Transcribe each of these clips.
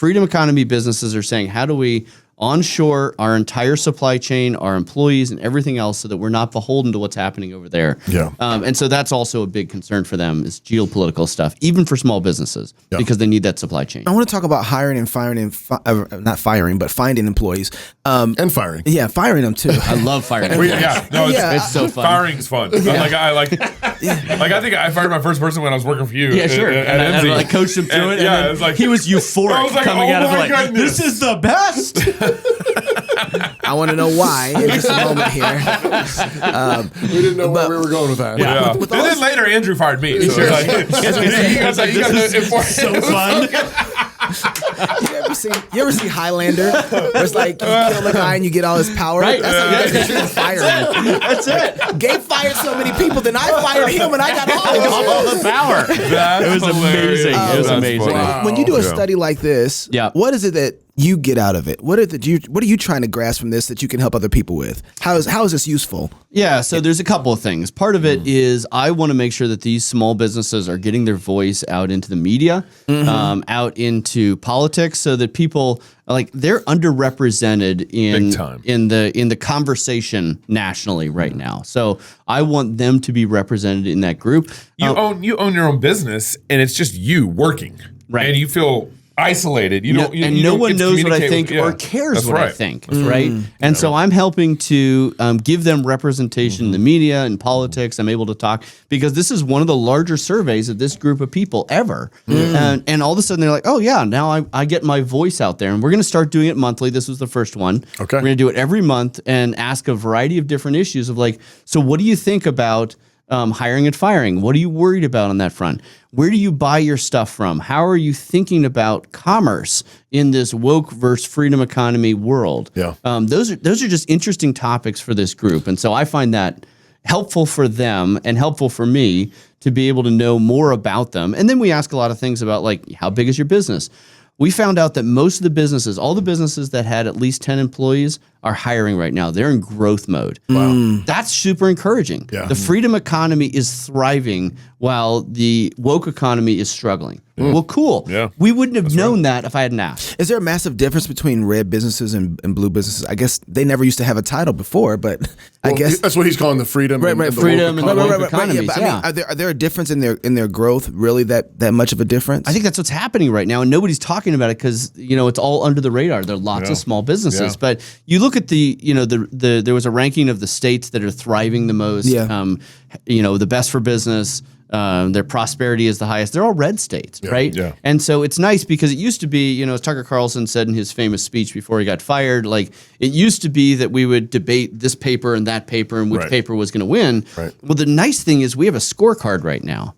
freedom economy businesses are saying, how do we onshore our entire supply chain, our employees, and everything else so that we're not beholden to what's happening over there. Yeah. And so that's also a big concern for them is geopolitical stuff, even for small businesses, because they need that supply chain. I want to talk about hiring and firing and not firing, but finding employees. And firing. Yeah, firing them too. I love firing. It's so fun. Firing's fun. I think I fired my first person when I was working for you. Yeah, sure. At And I coached him through it. And it was like he was euphoric coming out of it. Like, goodness. this is the best. I want to know why in just a moment here. We didn't know where we were going with that. Yeah. And then later, Andrew fired me. So So fun. You ever see Highlander? Where it's like you kill the guy and you get all his power. Right. That's how you guys fire him. That's it. Gabe fired so many people, then I fired him and I got all the power. It was amazing. It was amazing. Wow. When you do a study like this, what is it that you get out of it? What are you trying to grasp from this that you can help other people with? How is this useful? Yeah, so there's a couple of things. Part of it is I want to make sure that these small businesses are getting their voice out into the media, out into politics, so that people they're underrepresented in the conversation nationally right now. So I want them to be represented in that group. You own your own business, and it's just you working, right? And you feel isolated. No one knows what I think or cares what I think, right? And so I'm helping to give them representation in the media and politics. I'm able to talk because this is one of the larger surveys of this group of people ever. And all of a sudden they're like, oh yeah, now I get my voice out there. And we're going to start doing it monthly. This was the first one. Okay. We're going to do it every month and ask a variety of different issues of so what do you think about hiring and firing? What are you worried about on that front? Where do you buy your stuff from? How are you thinking about commerce in this woke versus freedom economy world? Yeah. Those are just interesting topics for this group. And so I find that helpful for them and helpful for me to be able to know more about them. And then we ask a lot of things about how big is your business? We found out that most of the businesses, all the businesses that had at least 10 employees are hiring right now. They're in growth mode. Wow. That's super encouraging. Yeah. The freedom economy is thriving while the woke economy is struggling. Well, cool. Yeah. We wouldn't have known that if I hadn't asked. Is there a massive difference between red businesses and blue businesses? I guess they never used to have a title before, but I guess that's what he's calling the freedom. Right, and the freedom and the woke But economies. I mean, are there a difference in their growth? Really, that much of a difference? I think that's what's happening right now, and nobody's talking about it because it's all under the radar. There are lots of small businesses, but you look at there was a ranking of the states that are thriving the most. Yeah. The best for business. Their prosperity is the highest. They're all red states, right? Yeah. And so it's nice because it used to be, as Tucker Carlson said in his famous speech before he got fired, it used to be that we would debate this paper and that paper and which paper was going to win. Right. Well, the nice thing is we have a scorecard right now.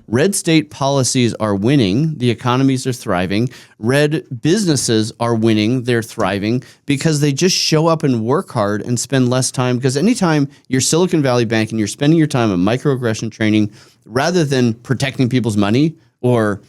Red state policies are winning. The economies are thriving. Red businesses are winning. They're thriving because they just show up and work hard and spend less time. Because anytime you're Silicon Valley Bank and you're spending your time on microaggression training rather than protecting people's money or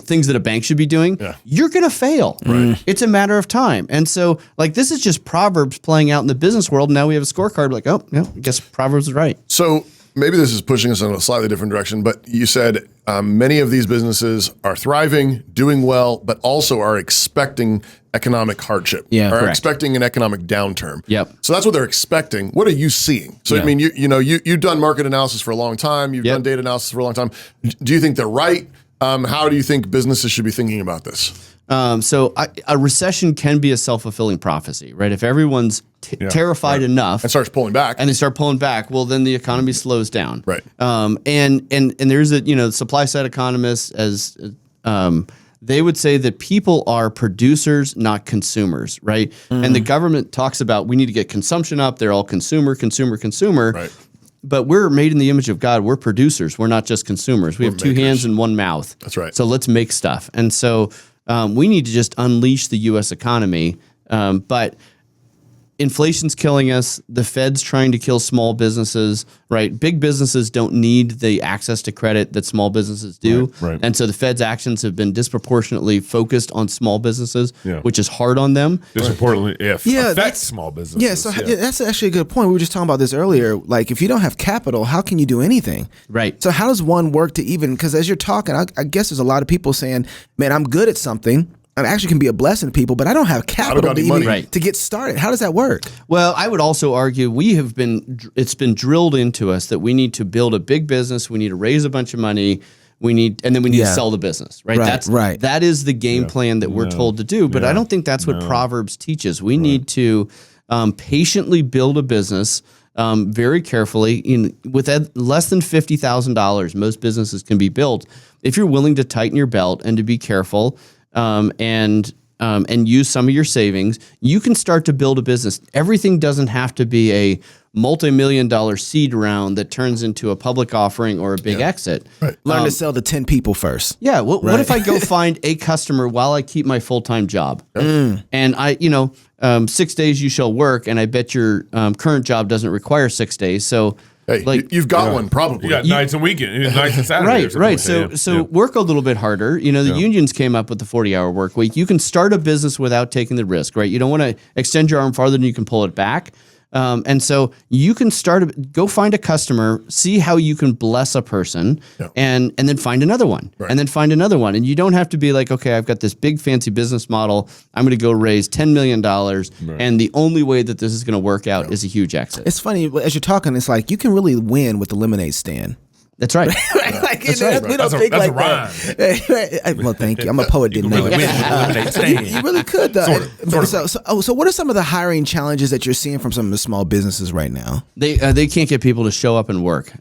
things that a bank should be doing, you're going to fail. Right. It's a matter of time. And so this is just Proverbs playing out in the business world. Now we have a scorecard I guess Proverbs is right. So maybe this is pushing us in a slightly different direction, but you said many of these businesses are thriving, doing well, but also are expecting economic hardship. Yeah, are correct. expecting an economic downturn. Yep. So that's what they're expecting. What are you seeing? So I mean, you've done market analysis for a long time. You've done data analysis for a long time. Do you think they're right? How do you think businesses should be thinking about this? So a recession can be a self-fulfilling prophecy, right? If everyone's terrified enough And starts pulling back. and they start pulling back, well, then the economy slows down. Right. And there's supply side economists they would say that people are producers, not consumers, right? And the government talks about we need to get consumption up. They're all consumer. Right. But we're made in the image of God. We're producers. We're not just consumers. We have two hands and one mouth. That's right. So let's make stuff. And so we need to just unleash the U.S. economy. But inflation's killing us. The Fed's trying to kill small businesses, right? Big businesses don't need the access to credit that small businesses do. Right. And so the Fed's actions have been disproportionately focused on small businesses, which is hard on them. Disproportionately affects that's small businesses. Yeah, so that's actually a good point. We were just talking about this earlier. If you don't have capital, how can you do anything? Right. So how does one work to even, because as you're talking, I guess there's a lot of people saying, man, I'm good at something. and actually can be a blessing to people, but I don't have capital got to, any money. even, to get started. How does that work? Well, I would also argue it's been drilled into us that we need to build a big business. We need to raise a bunch of money. And then we need to sell the business, right? That is the game plan that we're told to do. But I don't think that's what Proverbs teaches. We need to patiently build a business very carefully. With less than $50,000, most businesses can be built. If you're willing to tighten your belt and to be careful and use some of your savings, you can start to build a business. Everything doesn't have to be a multi-million-dollar seed round that turns into a public offering or a big exit. Right. Learn to sell to 10 people first. Yeah. What if I go find a customer while I keep my full-time job? And 6 days you shall work, and I bet your current job doesn't require 6 days. So hey, you've got one probably. You got nights and weekends, nights and Saturdays. Right. So work a little bit harder. The unions came up with the 40-hour work week. You can start a business without taking the risk, right? You don't want to extend your arm farther than you can pull it back. And so you can go find a customer, see how you can bless a person, and then find another one, and then find another one. And you don't have to be like, okay, I've got this big fancy business model. I'm going to go raise $10 million. And the only way that this is going to work out is a huge exit. It's funny, as you're talking, it's like you can really win with the lemonade stand. That's right. We don't think like that. Well, thank you. I'm a poet, didn't know it. You really could, though. So what are some of the hiring challenges that you're seeing from some of the small businesses right now? They can't get people to show up and work.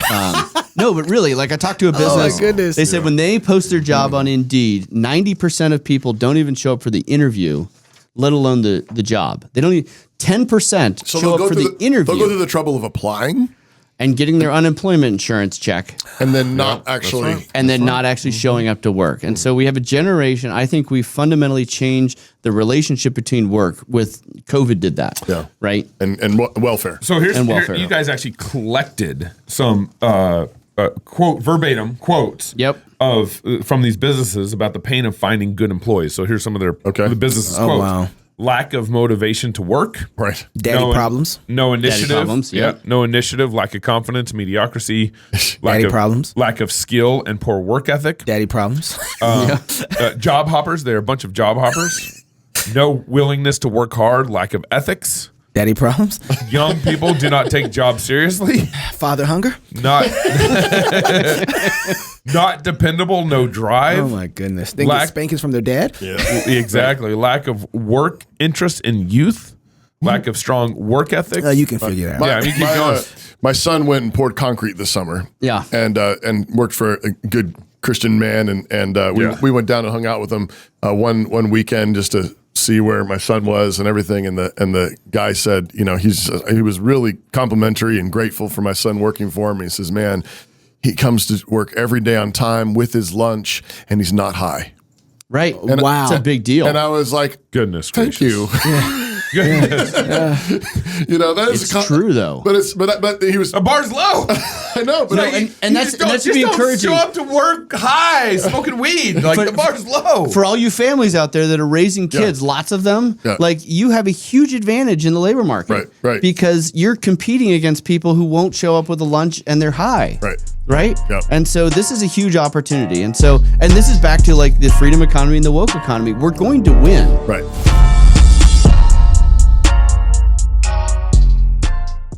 No, but really, like I talked to a business. Oh my goodness. They said when they post their job on Indeed, 90% of people don't even show up for the interview, let alone the job. They don't even 10% show up for the interview. They'll go through the trouble of applying and getting their unemployment insurance check, and then not actually showing up to work. And so we have a generation. I think we fundamentally changed the relationship between work. With COVID, did that, right? And welfare. So here, you guys actually collected some verbatim quotes. From these businesses about the pain of finding good employees. So here's some of the businesses quotes. Wow. Lack of motivation to work. Right. Daddy problems. No initiative. Daddy problems, No initiative, lack of confidence, mediocrity. Daddy problems. Lack of skill and poor work ethic. Daddy problems. Job hoppers. They're a bunch of job hoppers. No willingness to work hard. Lack of ethics. Daddy problems. Young people do not take jobs seriously. Father hunger. Not dependable, no drive. Oh my goodness. They get spankings from their dad? Yeah. Exactly. Lack of work interest in youth. Lack of strong work ethic. You can figure that out. Keep going. My son went and poured concrete this summer. Yeah. And worked for a good Christian man, and we went down and hung out with him one weekend just to see where my son was and everything. And the guy said, he was really complimentary and grateful for my son working for him. He says, man, he comes to work every day on time with his lunch, and he's not high. Right. And wow. It's a big deal. And I was like, goodness thank gracious. you. That is true though. But he was the bar's low. I know, but that's to be encouraging. Show up to work high, smoking weed. The bar's low. For all you families out there that are raising kids, lots of them, you have a huge advantage in the labor market, right? Because you're competing against people who won't show up with a lunch and they're high, right? Yep. And so this is a huge opportunity, and this is back to like the freedom economy and the woke economy. We're going to win, right?